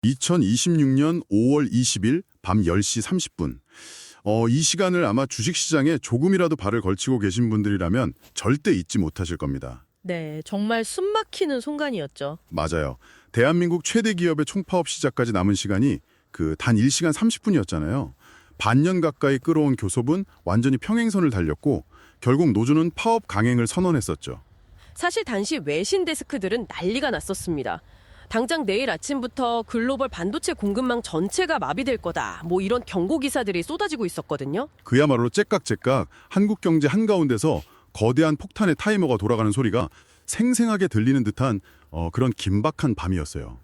2026년 5월 20일 밤 10시 30분. 이 시간을 아마 주식시장에 조금이라도 발을 걸치고 계신 분들이라면 절대 잊지 못하실 겁니다. 네, 정말 숨막히는 순간이었죠. 맞아요. 대한민국 최대 기업의 총파업 시작까지 남은 시간이 단 1시간 30분이었잖아요. 반년 가까이 끌어온 교섭은 완전히 평행선을 달렸고 결국 노조는 파업 강행을 선언했었죠. 사실 당시 외신 데스크들은 난리가 났었습니다. 당장 내일 아침부터 글로벌 반도체 공급망 전체가 마비될 거다. 뭐 이런 경고 기사들이 쏟아지고 있었거든요. 그야말로 째깍째깍 한국 경제 한가운데서 거대한 폭탄의 타이머가 돌아가는 소리가 생생하게 들리는 듯한 그런 긴박한 밤이었어요.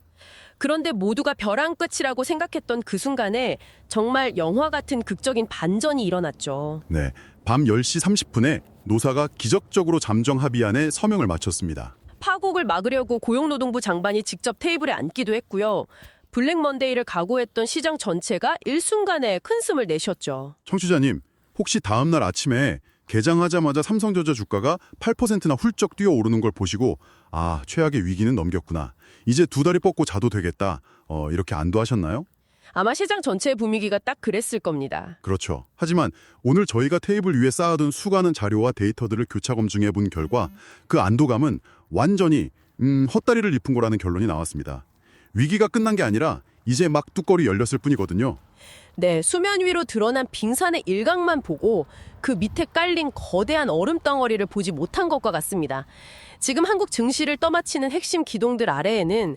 그런데 모두가 벼랑 끝이라고 생각했던 그 순간에 정말 영화 같은 극적인 반전이 일어났죠. 네, 밤 10시 30분에 노사가 기적적으로 잠정 합의안에 서명을 마쳤습니다. 파국을 막으려고 고용노동부 장관이 직접 테이블에 앉기도 했고요. 블랙 먼데이를 각오했던 시장 전체가 일순간에 큰 숨을 내쉬었죠. 청취자님, 혹시 다음 날 아침에 개장하자마자 삼성전자 주가가 8%나 훌쩍 뛰어오르는 걸 보시고 최악의 위기는 넘겼구나. 이제 두 다리 뻗고 자도 되겠다. 이렇게 안도하셨나요? 아마 시장 전체의 분위기가 딱 그랬을 겁니다. 그렇죠. 하지만 오늘 저희가 테이블 위에 쌓아둔 수많은 자료와 데이터들을 교차 검증해 본 결과 그 안도감은 완전히 헛다리를 짚은 거라는 결론이 나왔습니다. 위기가 끝난 게 아니라 이제 막 뚜껑이 열렸을 뿐이거든요. 네, 수면 위로 드러난 빙산의 일각만 보고 그 밑에 깔린 거대한 얼음 덩어리를 보지 못한 것과 같습니다. 지금 한국 증시를 떠받치는 핵심 기동들 아래에는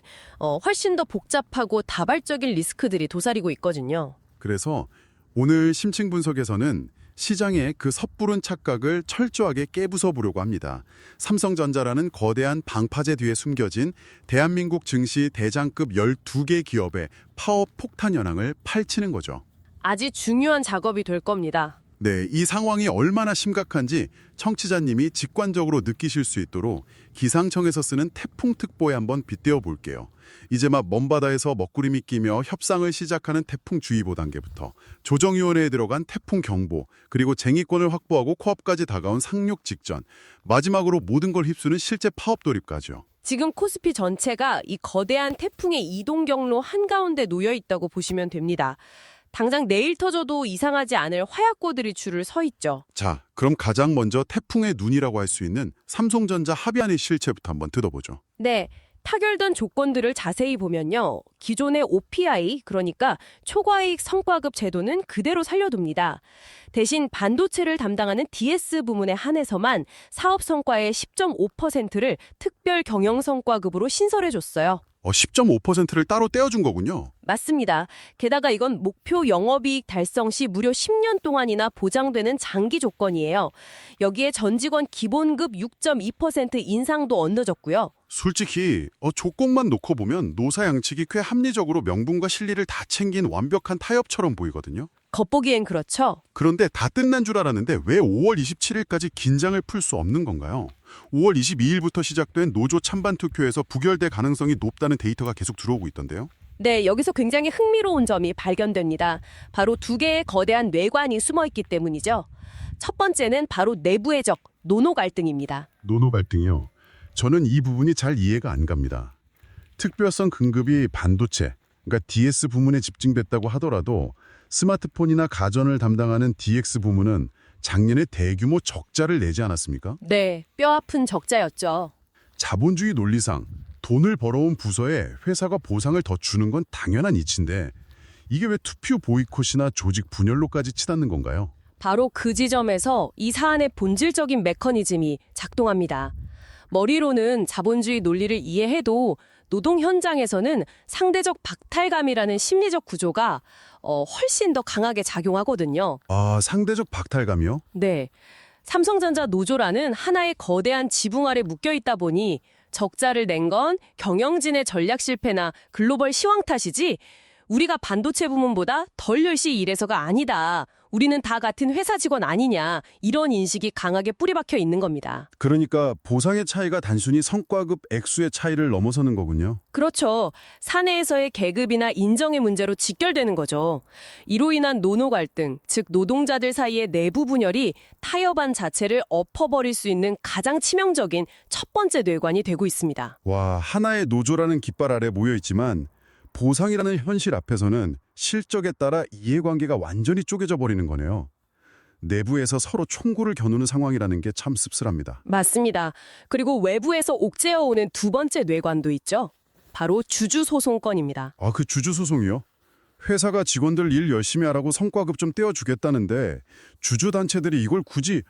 훨씬 더 복잡하고 다발적인 리스크들이 도사리고 있거든요. 그래서 오늘 심층 분석에서는 시장의 그 섣부른 착각을 철저하게 깨부숴 보려고 합니다. 삼성전자라는 거대한 방파제 뒤에 숨겨진 대한민국 증시 대장급 12개 기업의 파업 폭탄 현황을 파헤치는 거죠. 아주 중요한 작업이 될 겁니다. 네, 이 상황이 얼마나 심각한지 청취자님이 직관적으로 느끼실 수 있도록 기상청에서 쓰는 태풍특보에 한번 빗대어 볼게요. 이제 막 먼바다에서 먹구름이 끼며 협상을 시작하는 태풍주의보 단계부터 조정위원회에 들어간 태풍경보, 그리고 쟁의권을 확보하고 코앞까지 다가온 상륙 직전, 마지막으로 모든 걸 휩쓰는 실제 파업 돌입까지요. 지금 코스피 전체가 이 거대한 태풍의 이동 경로 한가운데 놓여 있다고 보시면 됩니다. 당장 내일 터져도 이상하지 않을 화약고들이 줄을 서 있죠. 자, 그럼 가장 먼저 태풍의 눈이라고 할 수 있는 삼성전자 합의안의 실체부터 한번 뜯어보죠. 네, 타결된 조건들을 자세히 보면요. 기존의 OPI, 그러니까 초과이익 성과급 제도는 그대로 살려둡니다. 대신 반도체를 담당하는 DS 부문에 한해서만 사업 성과의 10.5%를 특별 경영 성과급으로 신설해줬어요. 10.5%를 따로 떼어준 거군요. 맞습니다. 게다가 이건 목표 영업이익 달성 시 무려 10년 동안이나 보장되는 장기 조건이에요. 여기에 전 직원 기본급 6.2% 인상도 얹어졌고요. 솔직히 조건만 놓고 보면 노사 양측이 꽤 합리적으로 명분과 실리를 다 챙긴 완벽한 타협처럼 보이거든요. 겉보기엔 그렇죠. 그런데 다 끝난 줄 알았는데 왜 5월 27일까지 긴장을 풀 수 없는 건가요? 5월 22일부터 시작된 노조 찬반 투표에서 부결될 가능성이 높다는 데이터가 계속 들어오고 있던데요. 네, 여기서 굉장히 흥미로운 점이 발견됩니다. 바로 두 개의 거대한 뇌관이 숨어있기 때문이죠. 첫 번째는 바로 내부의 적, 노노 갈등입니다. 노노 갈등이요. 저는 이 부분이 잘 이해가 안 갑니다. 특별성 등급이 반도체, 그러니까 DS 부문에 집중됐다고 하더라도 스마트폰이나 가전을 담당하는 DX 부문은 작년에 대규모 적자를 내지 않았습니까? 네, 뼈아픈 적자였죠. 자본주의 논리상 돈을 벌어온 부서에 회사가 보상을 더 주는 건 당연한 이치인데 이게 왜 투표 보이콧이나 조직 분열로까지 치닫는 건가요? 바로 그 지점에서 이 사안의 본질적인 메커니즘이 작동합니다. 머리로는 자본주의 논리를 이해해도 노동 현장에서는 상대적 박탈감이라는 심리적 구조가 훨씬 더 강하게 작용하거든요. 상대적 박탈감이요? 네. 삼성전자 노조라는 하나의 거대한 지붕 아래 묶여 있다 보니 적자를 낸 건 경영진의 전략 실패나 글로벌 시황 탓이지 우리가 반도체 부문보다 덜 열심히 일해서가 아니다. 우리는 다 같은 회사 직원 아니냐. 이런 인식이 강하게 뿌리박혀 있는 겁니다. 그러니까 보상의 차이가 단순히 성과급 액수의 차이를 넘어서는 거군요. 그렇죠. 사내에서의 계급이나 인정의 문제로 직결되는 거죠. 이로 인한 노노 갈등, 즉 노동자들 사이의 내부 분열이 타협안 자체를 엎어버릴 수 있는 가장 치명적인 첫 번째 뇌관이 되고 있습니다. 와, 하나의 노조라는 깃발 아래 모여 있지만 보상이라는 현실 앞에서는 실적에 따라 이해관계가 완전히 쪼개져 버리는 거네요. 내부에서 서로 총구를 겨누는 상황이라는 게 참 씁쓸합니다. 맞습니다. 그리고 외부에서 옥죄어 오는 두 번째 뇌관도 있죠. 바로 주주소송건입니다. 아, 그 주주소송이요? 회사가 직원들 일 열심히 하라고 성과급 좀 떼어주겠다는데 주주단체들이 이걸 굳이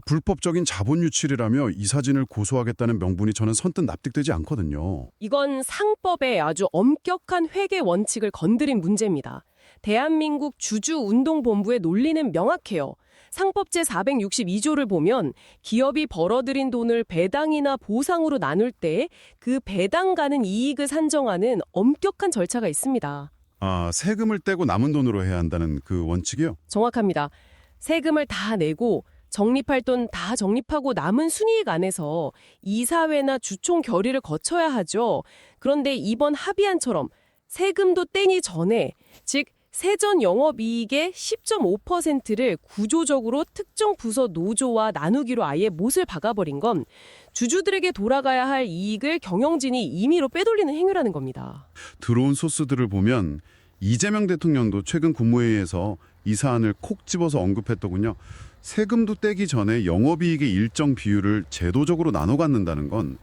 불법적인 자본 유출이라며 이사진을 고소하겠다는 명분이 저는 선뜻 납득되지 않거든요. 이건 상법의 아주 엄격한 회계 원칙을 건드린 문제입니다. 대한민국 주주운동본부의 논리는 명확해요. 상법 제462조를 보면 기업이 벌어들인 돈을 배당이나 보상으로 나눌 때 그 배당 가는 이익을 산정하는 엄격한 절차가 있습니다. 아, 세금을 떼고 남은 돈으로 해야 한다는 그 원칙이요? 정확합니다. 세금을 다 내고 적립할 돈 다 적립하고 남은 순이익 안에서 이사회나 주총 결의를 거쳐야 하죠. 그런데 이번 합의안처럼 세금도 떼니 전에, 즉 세전 영업이익의 10.5%를 구조적으로 특정 부서 노조와 나누기로 아예 못을 박아버린 건 주주들에게 돌아가야 할 이익을 경영진이 임의로 빼돌리는 행위라는 겁니다. 들어온 소스들을 보면 이재명 대통령도 최근 국무회의에서 이 사안을 콕 집어서 언급했더군요. 세금도 떼기 전에 영업이익의 일정 비율을 제도적으로 나눠 갖는다는 건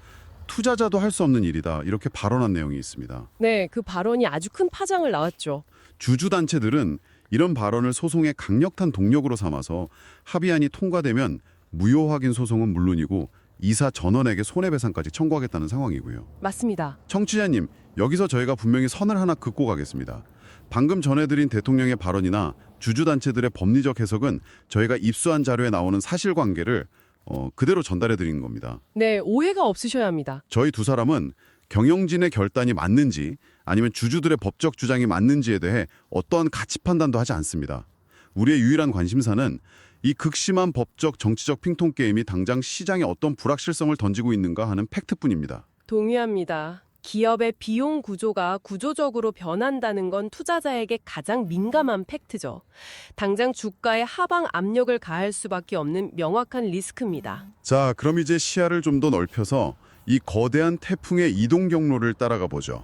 투자자도 할 수 없는 일이다. 이렇게 발언한 내용이 있습니다. 네, 그 발언이 아주 큰 파장을 낳았죠. 주주단체들은 이런 발언을 소송의 강력한 동력으로 삼아서 합의안이 통과되면 무효 확인 소송은 물론이고 이사 전원에게 손해배상까지 청구하겠다는 상황이고요. 맞습니다. 청취자님, 여기서 저희가 분명히 선을 하나 긋고 가겠습니다. 방금 전해드린 대통령의 발언이나 주주단체들의 법리적 해석은 저희가 입수한 자료에 나오는 사실관계를 그대로 전달해드리는 겁니다. 네, 오해가 없으셔야 합니다. 저희 두 사람은 경영진의 결단이 맞는지 아니면 주주들의 법적 주장이 맞는지에 대해 어떠한 가치 판단도 하지 않습니다. 우리의 유일한 관심사는 이 극심한 법적 정치적 핑퐁 게임이 당장 시장에 어떤 불확실성을 던지고 있는가 하는 팩트뿐입니다. 동의합니다. 기업의 비용 구조가 구조적으로 변한다는 건 투자자에게 가장 민감한 팩트죠. 당장 주가에 하방 압력을 가할 수밖에 없는 명확한 리스크입니다. 자, 그럼 이제 시야를 좀 더 넓혀서 이 거대한 태풍의 이동 경로를 따라가 보죠.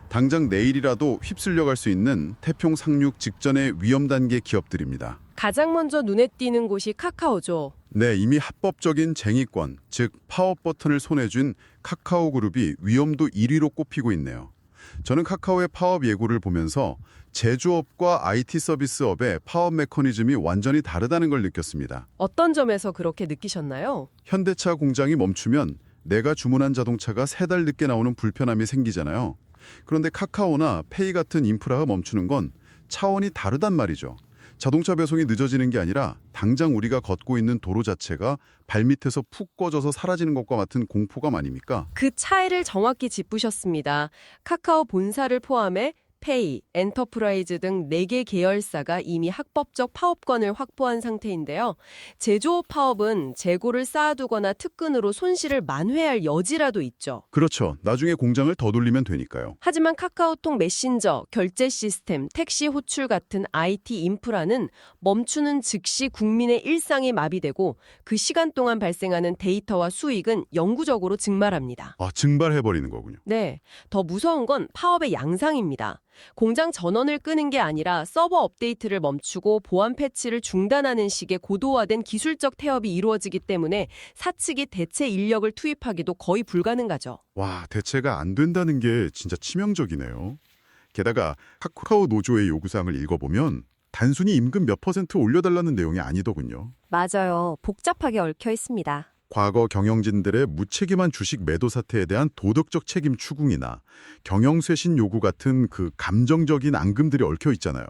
당장 내일이라도 휩쓸려 갈 수 있는 태풍 상륙 직전의 위험 단계 기업들입니다. 가장 먼저 눈에 띄는 곳이 카카오죠. 네, 이미 합법적인 쟁의권, 즉 파업 버튼을 손에 쥔 카카오그룹이 위험도 1위로 꼽히고 있네요. 저는 카카오의 파업 예고를 보면서 제조업과 IT 서비스업의 파업 메커니즘이 완전히 다르다는 걸 느꼈습니다. 어떤 점에서 그렇게 느끼셨나요? 현대차 공장이 멈추면 내가 주문한 자동차가 3달 늦게 나오는 불편함이 생기잖아요. 그런데 카카오나 페이 같은 인프라가 멈추는 건 차원이 다르단 말이죠. 자동차 배송이 늦어지는 게 아니라 당장 우리가 걷고 있는 도로 자체가 발밑에서 푹 꺼져서 사라지는 것과 같은 공포감 아닙니까? 그 차이를 정확히 짚으셨습니다. 카카오 본사를 포함해 페이, 엔터프라이즈 등 4개 계열사가 이미 합법적 파업권을 확보한 상태인데요. 제조업 파업은 재고를 쌓아두거나 특근으로 손실을 만회할 여지라도 있죠. 그렇죠. 나중에 공장을 더 돌리면 되니까요. 하지만 카카오톡 메신저, 결제 시스템, 택시 호출 같은 IT 인프라는 멈추는 즉시 국민의 일상이 마비되고 그 시간 동안 발생하는 데이터와 수익은 영구적으로 증말합니다. 아, 증발해버리는 거군요. 네, 더 무서운 건 파업의 양상입니다. 공장 전원을 끄는 게 아니라 서버 업데이트를 멈추고 보안 패치를 중단하는 식의 고도화된 기술적 태업이 이루어지기 때문에 사측이 대체 인력을 투입하기도 거의 불가능하죠. 와, 대체가 안 된다는 게 진짜 치명적이네요. 게다가 카카오 노조의 요구사항을 읽어보면 단순히 임금 몇 % 올려달라는 내용이 아니더군요. 맞아요. 복잡하게 얽혀 있습니다. 과거 경영진들의 무책임한 주식 매도 사태에 대한 도덕적 책임 추궁이나 경영쇄신 요구 같은 그 감정적인 앙금들이 얽혀 있잖아요.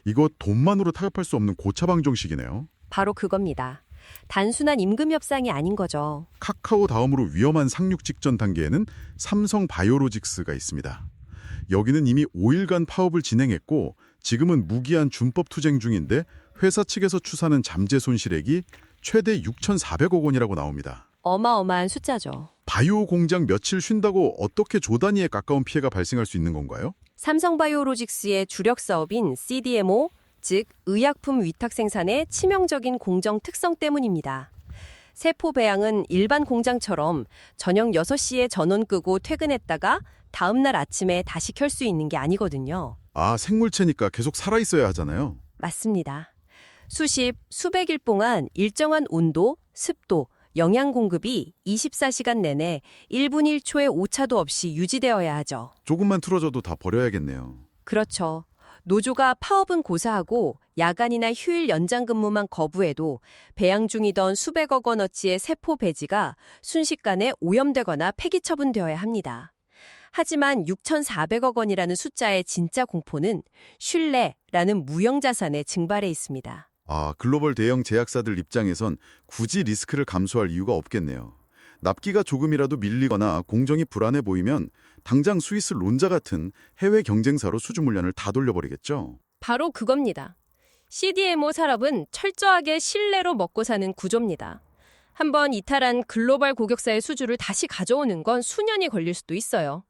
이거 돈만으로 타협할 수 없는 고차방 정식이네요. 바로 그겁니다. 단순한 임금 협상이 아닌 거죠. 카카오 다음으로 위험한 상륙 직전 단계에는 삼성 바이오로직스가 있습니다. 여기는 이미 5일간 파업을 진행했고 지금은 무기한 준법 투쟁 중인데 회사 측에서 추산한 잠재 손실액이 최대 6,400억 원이라고 나옵니다. 어마어마한 숫자죠. 바이오 공장 며칠 쉰다고 어떻게 조 단위에 가까운 피해가 발생할 수 있는 건가요? 삼성바이오로직스의 주력 사업인 CDMO, 즉 의약품 위탁 생산의 치명적인 공정 특성 때문입니다. 세포 배양은 일반 공장처럼 저녁 6시에 전원 끄고 퇴근했다가 다음 날 아침에 다시 켤 수 있는 게 아니거든요. 아, 생물체니까 계속 살아있어야 하잖아요. 맞습니다. 수십, 수백일 동안 일정한 온도, 습도, 영양 공급이 24시간 내내 1분 1초의 오차도 없이 유지되어야 하죠. 조금만 틀어져도 다 버려야겠네요. 그렇죠. 노조가 파업은 고사하고 야간이나 휴일 연장 근무만 거부해도 배양 중이던 수백억 원어치의 세포 배지가 순식간에 오염되거나 폐기 처분되어야 합니다. 하지만 6,400억 원이라는 숫자의 진짜 공포는 신뢰라는 무형자산의 증발에 있습니다. 아, 글로벌 대형 제약사들 입장에선 굳이 리스크를 감수할 이유가 없겠네요. 납기가 조금이라도 밀리거나 공정이 불안해 보이면 당장 스위스 론자 같은 해외 경쟁사로 수주 물량을 다 돌려버리겠죠. 바로 그겁니다. CDMO 산업은 철저하게 신뢰로 먹고 사는 구조입니다. 한번 이탈한 글로벌 고객사의 수주를 다시 가져오는 건 수년이 걸릴 수도 있어요.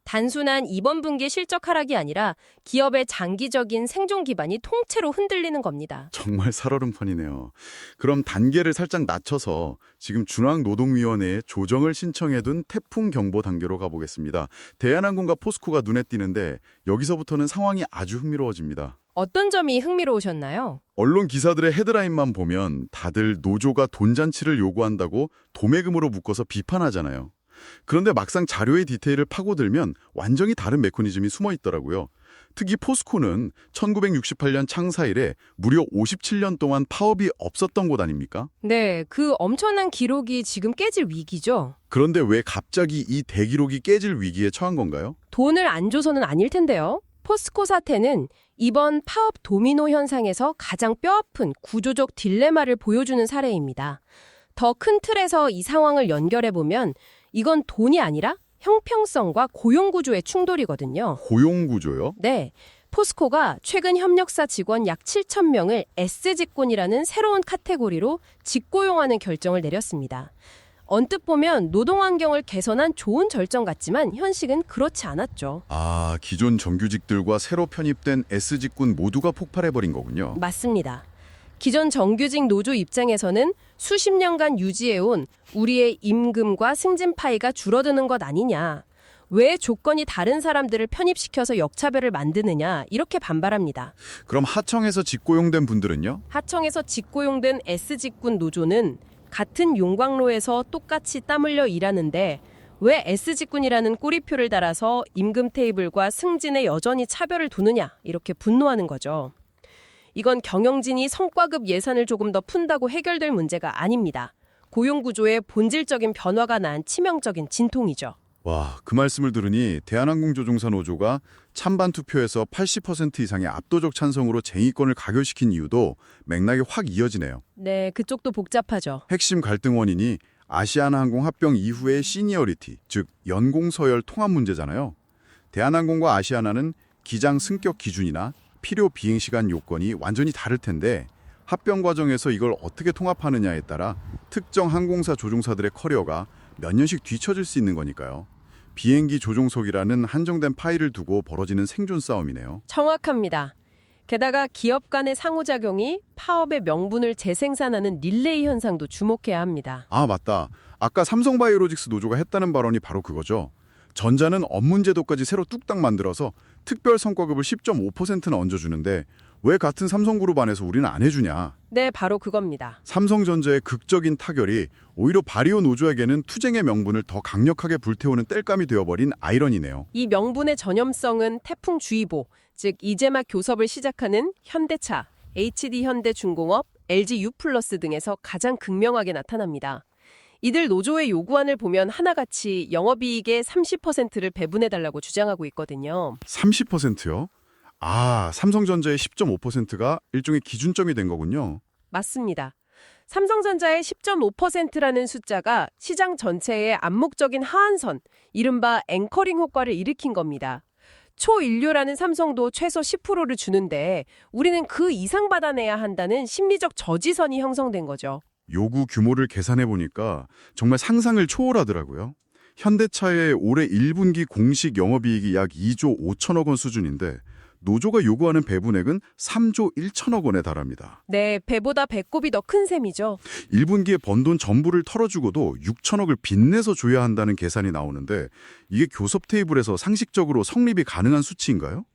단순한 이번 분기 실적 하락이 아니라 기업의 장기적인 생존 기반이 통째로 흔들리는 겁니다. 정말 살얼음판이네요. 그럼 단계를 살짝 낮춰서 지금 중앙노동위원회에 조정을 신청해둔 태풍 경보 단계로 가보겠습니다. 대한항공과 포스코가 눈에 띄는데 여기서부터는 상황이 아주 흥미로워집니다. 어떤 점이 흥미로우셨나요? 언론 기사들의 헤드라인만 보면 다들 노조가 돈잔치를 요구한다고 도매금으로 묶어서 비판하잖아요. 그런데 막상 자료의 디테일을 파고들면 완전히 다른 메커니즘이 숨어 있더라고요. 특히 포스코는 1968년 창사 이래 무려 57년 동안 파업이 없었던 곳 아닙니까? 네, 그 엄청난 기록이 지금 깨질 위기죠. 그런데 왜 갑자기 이 대기록이 깨질 위기에 처한 건가요? 돈을 안 줘서는 아닐 텐데요. 포스코 사태는 이번 파업 도미노 현상에서 가장 뼈아픈 구조적 딜레마를 보여주는 사례입니다. 더 큰 틀에서 이 상황을 연결해보면 이건 돈이 아니라 형평성과 고용구조의 충돌이거든요. 고용구조요? 네, 포스코가 최근 협력사 직원 약 7,000명을 S직군이라는 새로운 카테고리로 직고용하는 결정을 내렸습니다. 언뜻 보면 노동 환경을 개선한 좋은 결정 같지만 현실은 그렇지 않았죠. 아, 기존 정규직들과 새로 편입된 S직군 모두가 폭발해버린 거군요. 맞습니다. 기존 정규직 노조 입장에서는 수십 년간 유지해온 우리의 임금과 승진 파이가 줄어드는 것 아니냐. 왜 조건이 다른 사람들을 편입시켜서 역차별을 만드느냐 이렇게 반발합니다. 그럼 하청에서 직고용된 분들은요? 하청에서 직고용된 S직군 노조는 같은 용광로에서 똑같이 땀 흘려 일하는데 왜 S직군이라는 꼬리표를 달아서 임금 테이블과 승진에 여전히 차별을 두느냐 이렇게 분노하는 거죠. 이건 경영진이 성과급 예산을 조금 더 푼다고 해결될 문제가 아닙니다. 고용구조의 본질적인 변화가 난 치명적인 진통이죠. 와, 그 말씀을 들으니 대한항공 조종사 노조가 찬반 투표에서 80% 이상의 압도적 찬성으로 쟁의권을 가결시킨 이유도 맥락이 확 이어지네요. 네, 그쪽도 복잡하죠. 핵심 갈등 원인이 아시아나항공 합병 이후의 시니어리티, 즉 연공 서열 통합 문제잖아요. 대한항공과 아시아나는 기장 승격 기준이나 필요 비행시간 요건이 완전히 다를 텐데 합병 과정에서 이걸 어떻게 통합하느냐에 따라 특정 항공사 조종사들의 커리어가 몇 년씩 뒤처질 수 있는 거니까요. 비행기 조종석이라는 한정된 파일을 두고 벌어지는 생존 싸움이네요. 정확합니다. 게다가 기업 간의 상호작용이 파업의 명분을 재생산하는 릴레이 현상도 주목해야 합니다. 아, 맞다. 아까 삼성바이오로직스 노조가 했다는 발언이 바로 그거죠. 전자는 업문제도까지 새로 뚝딱 만들어서 특별 성과급을 10.5%나 얹어주는데 왜 같은 삼성그룹 안에서 우리는 안 해주냐. 네, 바로 그겁니다. 삼성전자의 극적인 타결이 오히려 바리오 노조에게는 투쟁의 명분을 더 강력하게 불태우는 땔감이 되어버린 아이러니네요. 이 명분의 전염성은 태풍주의보, 즉 이제 막 교섭을 시작하는 현대차, HD현대중공업, LG유플러스 등에서 가장 극명하게 나타납니다. 이들 노조의 요구안을 보면 하나같이 영업이익의 30%를 배분해달라고 주장하고 있거든요. 30%요? 아, 삼성전자의 10.5%가 일종의 기준점이 된 거군요. 맞습니다. 삼성전자의 10.5%라는 숫자가 시장 전체의 암묵적인 하한선, 이른바 앵커링 효과를 일으킨 겁니다. 초인류라는 삼성도 최소 10%를 주는데 우리는 그 이상 받아내야 한다는 심리적 저지선이 형성된 거죠. 요구 규모를 계산해 보니까 정말 상상을 초월하더라고요. 현대차의 올해 1분기 공식 영업이익이 약 2조 5천억 원 수준인데 노조가 요구하는 배분액은 3조 1천억 원에 달합니다. 네, 배보다 배꼽이 더 큰 셈이죠. 1분기에 번 돈 전부를 털어주고도 6천억을 빚내서 줘야 한다는 계산이 나오는데 이게 교섭 테이블에서 상식적으로 성립이 가능한 수치인가요?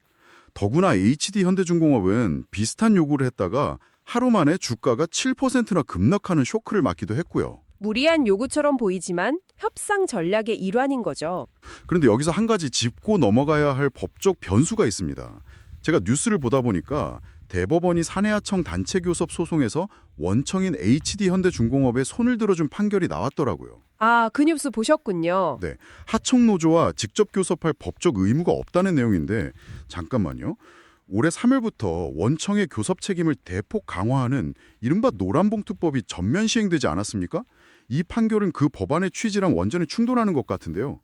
더구나 HD현대중공업은 비슷한 요구를 했다가 하루 만에 주가가 7%나 급락하는 쇼크를 맞기도 했고요. 무리한 요구처럼 보이지만 협상 전략의 일환인 거죠. 그런데 여기서 한 가지 짚고 넘어가야 할 법적 변수가 있습니다. 제가 뉴스를 보다 보니까 대법원이 사내하청 단체교섭 소송에서 원청인 HD현대중공업에 손을 들어준 판결이 나왔더라고요. 아, 그 뉴스 보셨군요. 네, 하청노조와 직접 교섭할 법적 의무가 없다는 내용인데 잠깐만요. 올해 3월부터 원청의 교섭 책임을 대폭 강화하는 이른바 노란봉투법이 전면 시행되지 않았습니까? 이 판결은 그 법안의 취지랑 완전히 충돌하는 것 같은데요.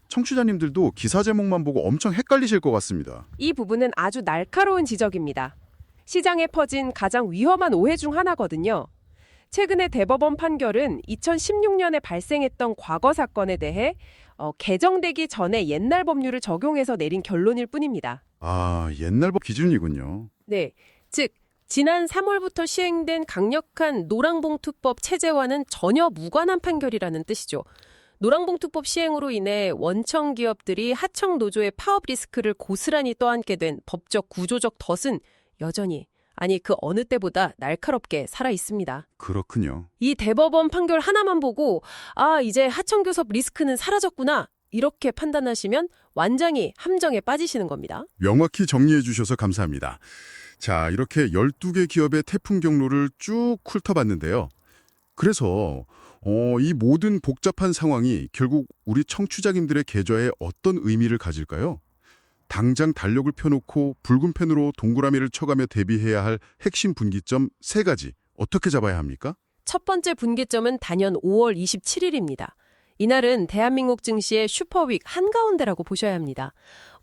청취자님들도 기사 제목만 보고 엄청 헷갈리실 것 같습니다. 이 부분은 아주 날카로운 지적입니다. 시장에 퍼진 가장 위험한 오해 중 하나거든요. 최근에 대법원 판결은 2016년에 발생했던 과거 사건에 대해 개정되기 전에 옛날 법률을 적용해서 내린 결론일 뿐입니다. 아, 옛날 법 기준이군요. 네, 즉 지난 3월부터 시행된 강력한 노랑봉투법 체제와는 전혀 무관한 판결이라는 뜻이죠. 노랑봉투법 시행으로 인해 원청 기업들이 하청 노조의 파업 리스크를 고스란히 떠안게 된 법적 구조적 덫은 여전히 아니 그 어느 때보다 날카롭게 살아 있습니다. 그렇군요. 이 대법원 판결 하나만 보고 아 이제 하청교섭 리스크는 사라졌구나 이렇게 판단하시면 완전히 함정에 빠지시는 겁니다. 명확히 정리해 주셔서 감사합니다. 자, 이렇게 12개 기업의 태풍 경로를 쭉 훑어봤는데요. 그래서 이 모든 복잡한 상황이 결국 우리 청취자님들의 계좌에 어떤 의미를 가질까요? 당장 달력을 펴놓고 붉은 펜으로 동그라미를 쳐가며 대비해야 할 핵심 분기점 3가지 어떻게 잡아야 합니까? 첫 번째 분기점은 단연 5월 27일입니다. 이날은 대한민국 증시의 슈퍼윅 한가운데라고 보셔야 합니다.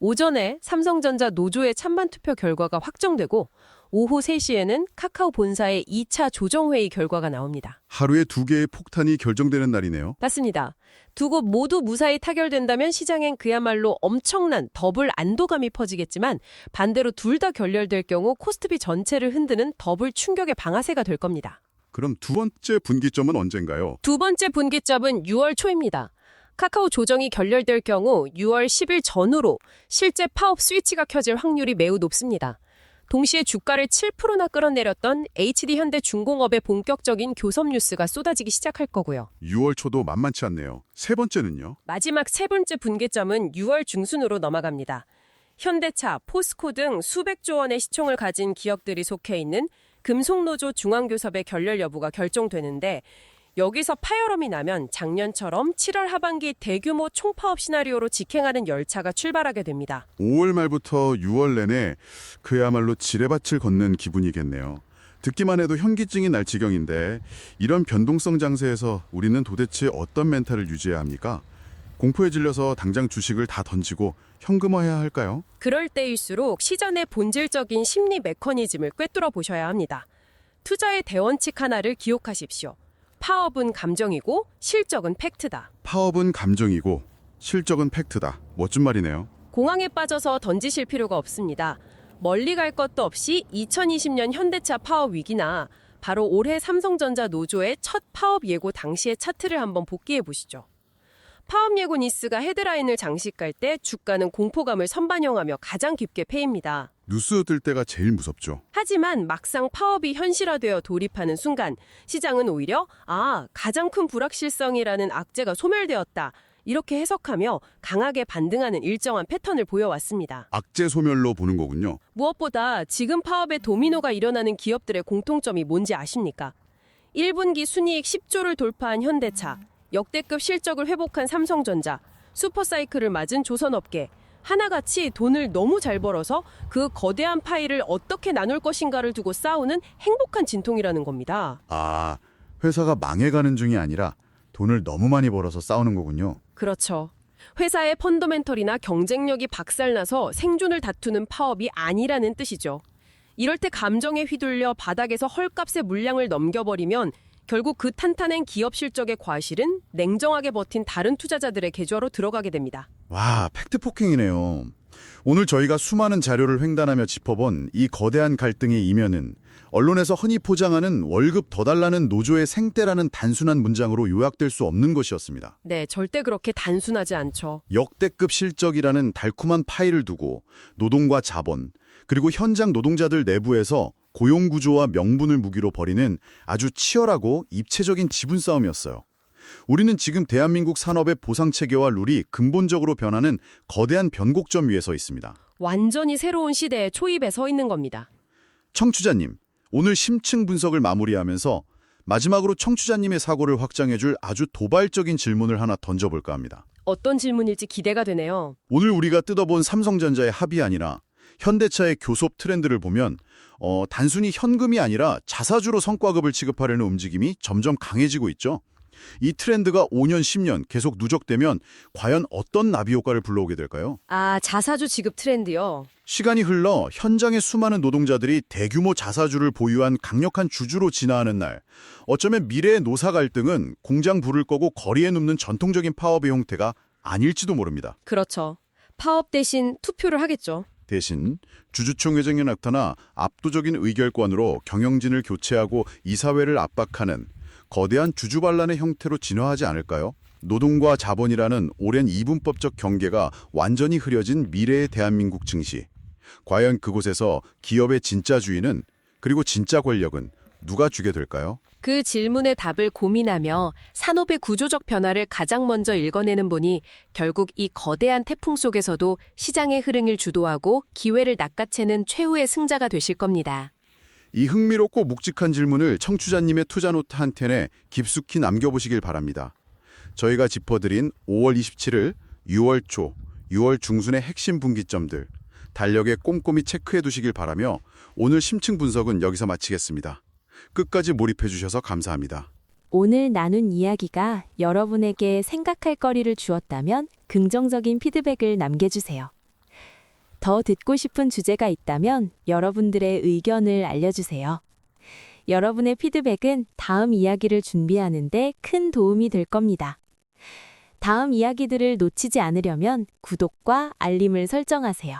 오전에 삼성전자 노조의 찬반 투표 결과가 확정되고 오후 3시에는 카카오 본사의 2차 조정회의 결과가 나옵니다. 하루에 2개의 폭탄이 결정되는 날이네요. 맞습니다. 두 곳 모두 무사히 타결된다면 시장엔 그야말로 엄청난 더블 안도감이 퍼지겠지만 반대로 둘 다 결렬될 경우 코스피 전체를 흔드는 더블 충격의 방아쇠가 될 겁니다. 그럼 두 번째 분기점은 언젠가요? 두 번째 분기점은 6월 초입니다. 카카오 조정이 결렬될 경우 6월 10일 전후로 실제 파업 스위치가 켜질 확률이 매우 높습니다. 동시에 주가를 7%나 끌어내렸던 HD현대중공업의 본격적인 교섭 뉴스가 쏟아지기 시작할 거고요. 6월 초도 만만치 않네요. 세 번째는요? 마지막 세 번째 분기점은 6월 중순으로 넘어갑니다. 현대차, 포스코 등 수백조 원의 시총을 가진 기업들이 속해 있는 금속노조 중앙교섭의 결렬 여부가 결정되는데 여기서 파열음이 나면 작년처럼 7월 하반기 대규모 총파업 시나리오로 직행하는 열차가 출발하게 됩니다. 5월 말부터 6월 내내 그야말로 지뢰밭을 걷는 기분이겠네요. 듣기만 해도 현기증이 날 지경인데 이런 변동성 장세에서 우리는 도대체 어떤 멘탈을 유지해야 합니까? 공포에 질려서 당장 주식을 다 던지고 현금화해야 할까요? 그럴 때일수록 시전의 본질적인 심리 메커니즘을 꿰뚫어 보셔야 합니다. 투자의 대원칙 하나를 기억하십시오. 파업은 감정이고 실적은 팩트다. 파업은 감정이고 실적은 팩트다. 멋진 말이네요. 공황에 빠져서 던지실 필요가 없습니다. 멀리 갈 것도 없이 2020년 현대차 파업 위기나 바로 올해 삼성전자 노조의 첫 파업 예고 당시의 차트를 한번 복기해 보시죠. 파업 예고 니스가 헤드라인을 장식할 때 주가는 공포감을 선반영하며 가장 깊게 패입니다. 뉴스 뜰 때가 제일 무섭죠. 하지만 막상 파업이 현실화되어 돌입하는 순간 시장은 오히려 가장 큰 불확실성이라는 악재가 소멸되었다. 이렇게 해석하며 강하게 반등하는 일정한 패턴을 보여왔습니다. 악재 소멸로 보는 거군요. 무엇보다 지금 파업에 도미노가 일어나는 기업들의 공통점이 뭔지 아십니까? 1분기 순이익 10조를 돌파한 현대차, 역대급 실적을 회복한 삼성전자, 슈퍼사이클을 맞은 조선업계, 하나같이 돈을 너무 잘 벌어서 그 거대한 파이를 어떻게 나눌 것인가를 두고 싸우는 행복한 진통이라는 겁니다. 아, 회사가 망해가는 중이 아니라 돈을 너무 많이 벌어서 싸우는 거군요. 그렇죠. 회사의 펀더멘털이나 경쟁력이 박살나서 생존을 다투는 파업이 아니라는 뜻이죠. 이럴 때 감정에 휘둘려 바닥에서 헐값의 물량을 넘겨버리면 결국 그 탄탄한 기업 실적의 과실은 냉정하게 버틴 다른 투자자들의 계좌로 들어가게 됩니다. 와, 팩트 폭행이네요. 오늘 저희가 수많은 자료를 횡단하며 짚어본 이 거대한 갈등의 이면은 언론에서 흔히 포장하는 월급 더 달라는 노조의 생떼라는 단순한 문장으로 요약될 수 없는 것이었습니다. 네, 절대 그렇게 단순하지 않죠. 역대급 실적이라는 달콤한 파이를 두고 노동과 자본, 그리고 현장 노동자들 내부에서 고용구조와 명분을 무기로 벌이는 아주 치열하고 입체적인 지분 싸움이었어요. 우리는 지금 대한민국 산업의 보상체계와 룰이 근본적으로 변하는 거대한 변곡점 위에 서 있습니다. 완전히 새로운 시대의 초입에 서 있는 겁니다. 청취자님, 오늘 심층 분석을 마무리하면서 마지막으로 청취자님의 사고를 확장해줄 아주 도발적인 질문을 하나 던져볼까 합니다. 어떤 질문일지 기대가 되네요. 오늘 우리가 뜯어본 삼성전자의 합이 아니라 현대차의 교섭 트렌드를 보면 단순히 현금이 아니라 자사주로 성과급을 취급하려는 움직임이 점점 강해지고 있죠. 이 트렌드가 5년, 10년 계속 누적되면 과연 어떤 나비 효과를 불러오게 될까요? 아, 자사주 지급 트렌드요. 시간이 흘러 현장의 수많은 노동자들이 대규모 자사주를 보유한 강력한 주주로 진화하는 날, 어쩌면 미래의 노사 갈등은 공장 불을 꺼고 거리에 눕는 전통적인 파업의 형태가 아닐지도 모릅니다. 그렇죠. 파업 대신 투표를 하겠죠. 대신 주주총 회장에 나타나 압도적인 의결권으로 경영진을 교체하고 이사회를 압박하는 거대한 주주 반란의 형태로 진화하지 않을까요? 노동과 자본이라는 오랜 이분법적 경계가 완전히 흐려진 미래의 대한민국 증시. 과연 그곳에서 기업의 진짜 주인은, 그리고 진짜 권력은 누가 주게 될까요? 그 질문의 답을 고민하며 산업의 구조적 변화를 가장 먼저 읽어내는 분이 결국 이 거대한 태풍 속에서도 시장의 흐름을 주도하고 기회를 낚아채는 최후의 승자가 되실 겁니다. 이 흥미롭고 묵직한 질문을 청취자님의 투자노트 한 켠에 깊숙이 남겨보시길 바랍니다. 저희가 짚어드린 5월 27일, 6월 초, 6월 중순의 핵심 분기점들, 달력에 꼼꼼히 체크해 두시길 바라며 오늘 심층 분석은 여기서 마치겠습니다. 끝까지 몰입해 주셔서 감사합니다. 오늘 나눈 이야기가 여러분에게 생각할 거리를 주었다면 긍정적인 피드백을 남겨주세요. 더 듣고 싶은 주제가 있다면 여러분들의 의견을 알려주세요. 여러분의 피드백은 다음 이야기를 준비하는 데 큰 도움이 될 겁니다. 다음 이야기들을 놓치지 않으려면 구독과 알림을 설정하세요.